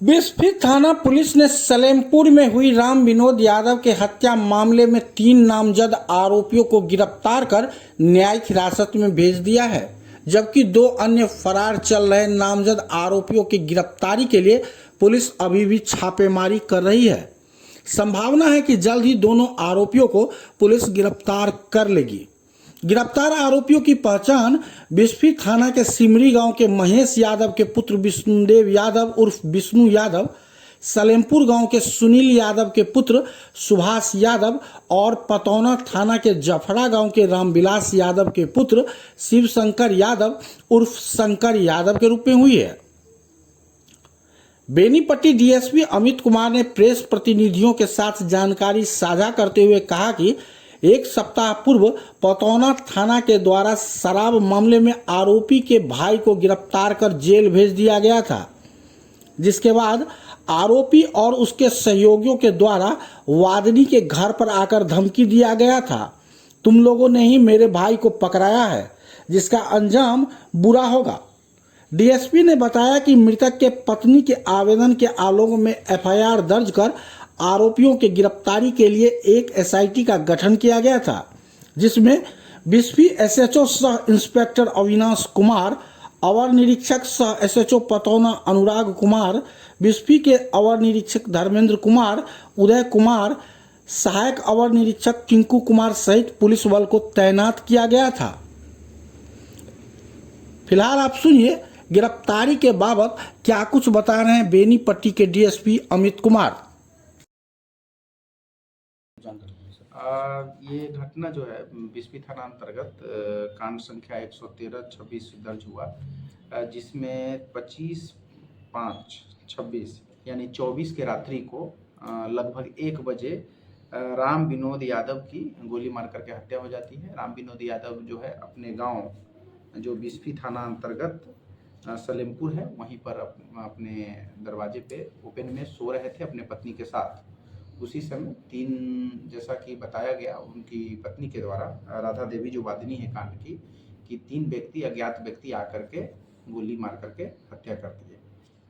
बिस्फी थाना पुलिस ने सलेमपुर में हुई राम विनोद यादव के हत्या मामले में 3 नामजद आरोपियों को गिरफ्तार कर न्यायिक हिरासत में भेज दिया है, जबकि 2 अन्य फरार चल रहे नामजद आरोपियों की गिरफ्तारी के लिए पुलिस अभी भी छापेमारी कर रही है। संभावना है कि जल्द ही दोनों आरोपियों को पुलिस गिरफ्तार कर लेगी। गिरफ्तार आरोपियों की पहचान बिस्फी थाना के सिमरी गांव के महेश यादव के पुत्र विष्णुदेव यादव उर्फ विष्णु यादव, सलेमपुर गांव के सुनील यादव के पुत्र सुभाष यादव और पतौना थाना के जफरा गांव के रामविलास यादव के पुत्र शिवशंकर यादव उर्फ शंकर यादव के रूप में हुई है। बेनीपट्टी डीएसपी अमित कुमार ने प्रेस प्रतिनिधियों के साथ जानकारी साझा करते हुए कहा कि 1 सप्ताह पूर्व पतौना थाना के द्वारा शराब मामले में आरोपी के भाई को गिरफ्तार कर जेल भेज दिया गया था, जिसके बाद आरोपी और उसके सहयोगियों के द्वारा वादनी के घर पर आकर धमकी दिया गया था, तुम लोगों ने ही मेरे भाई को पकड़ाया है, जिसका अंजाम बुरा होगा। डीएसपी ने बताया कि मृतक के पत्नी के आवेदन के आलोक में एफआईआर दर्ज कर आरोपियों की गिरफ्तारी के लिए एक एसआईटी का गठन किया गया था, जिसमें बिस्फी एसएचओ सह इंस्पेक्टर अविनाश कुमार, अवर निरीक्षक सह एसएचओ पतौना अनुराग कुमार, बिस्फी के अवर निरीक्षक धर्मेंद्र कुमार, उदय कुमार, सहायक अवर निरीक्षक टिंकू कुमार सहित पुलिस बल को तैनात किया गया था। फिलहाल आप सुनिए गिरफ्तारी के बाबत क्या कुछ बता रहे हैं बेनीपट्टी के डीएसपी अमित कुमार। ये घटना जो है बिस्फी थाना अंतर्गत कांड संख्या 113-26 दर्ज हुआ, जिसमें 25/5/26 यानी 24 के रात्रि को लगभग 1 बजे राम विनोद यादव की गोली मार करके हत्या हो जाती है। राम विनोद यादव जो है अपने गांव जो बिस्फी थाना अंतर्गत सलेमपुर है, वहीं पर अपने दरवाजे पे ओपन में सो रहे थे अपने पत्नी के साथ। उसी समय 3, जैसा कि बताया गया उनकी पत्नी के द्वारा, राधा देवी जो वादिनी है कांड की, कि 3 व्यक्ति अज्ञात व्यक्ति आकर के गोली मार करके हत्या कर दिए।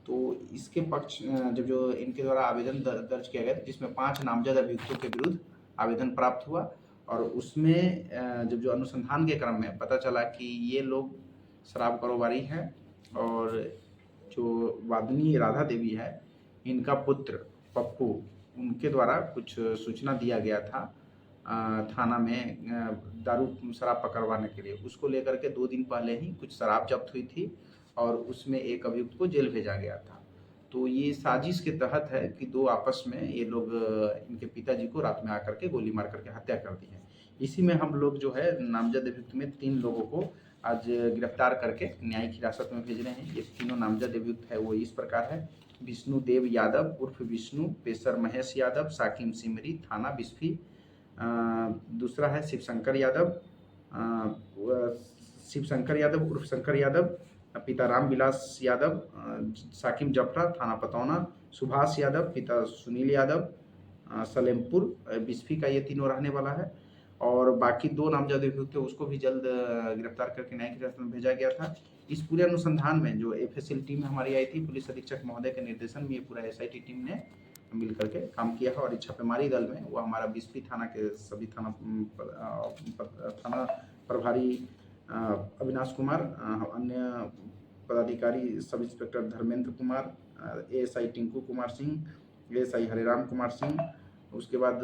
तो इसके पक्ष जब जो इनके द्वारा आवेदन दर्ज किया गया, जिसमें 5 नामजद अभियुक्तों के विरुद्ध आवेदन प्राप्त हुआ, और उसमें जब जो अनुसंधान के क्रम में पता चला कि ये लोग शराब कारोबारी हैं और जो वादिनी राधा देवी है, इनका पुत्र पप्पू, उनके द्वारा कुछ सूचना दिया गया था थाना में दारू शराब पकड़वाने के लिए। उसको लेकर के 2 दिन पहले ही कुछ शराब जब्त हुई थी और उसमें एक अभियुक्त को जेल भेजा गया था। तो ये साजिश के तहत है कि 2 आपस में ये लोग इनके पिताजी को रात में आकर के गोली मार करके हत्या कर दी है। इसी में हम लोग जो है नामजद अभियुक्त में 3 लोगों को आज गिरफ्तार करके न्यायिक हिरासत में भेज रहे हैं। ये तीनों नामजद अभियुक्त है वो इस प्रकार है: विष्णुदेव यादव उर्फ विष्णु, पेशर महेश यादव, साकिम सिमरी, थाना बिस्फी। दूसरा है शिवशंकर यादव उर्फ शंकर यादव, पिता रामविलास यादव, साकिम जफरा, थाना पतौना। सुभाष यादव, पिता सुनील यादव, सलेमपुर बिस्फी का ये तीनों रहने वाला है। और बाकी 2 नामजद अभियुक्त थे उसको भी जल्द गिरफ्तार करके न्यायिक हिरासत में भेजा गया था। इस पूरे अनुसंधान में जो एफएसएल टीम हमारी आई थी, पुलिस अधीक्षक महोदय के निर्देशन में ये पूरा एसआईटी टीम ने मिल करके काम किया है। और छापेमारी दल में वो हमारा बिस्फी थाना के सभी थाना प्रभारी अविनाश कुमार, अन्य पदाधिकारी sub inspector Dharmendra Kumar, ASI Tinku Kumar Singh, ASI Hariram Kumar Singh, उसके बाद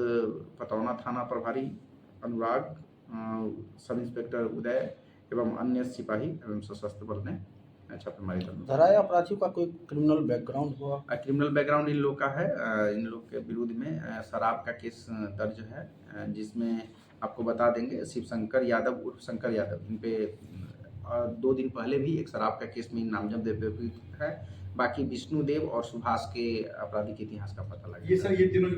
पतौना थाना प्रभारी अनुराग, सब इंस्पेक्टर उदय एवं अन्य सिपाही एवं सशस्त्र बल ने छापेमारी दल। धराए अपराधियों का कोई क्रिमिनल बैकग्राउंड हुआ? क्रिमिनल बैकग्राउंड इन लोग का है। इन लोग के विरुद्ध में शराब का केस दर्ज है, जिसमें आपको बता देंगे शिवशंकर यादव उर्फ शंकर यादव, इन पे 2 दिन पहले भी एक शराब का केस में नामजद अभियुक्त है। बाकी विष्णुदेव और सुभाष के आपराधिक इतिहास का पता लगा। ये सर ये तीनों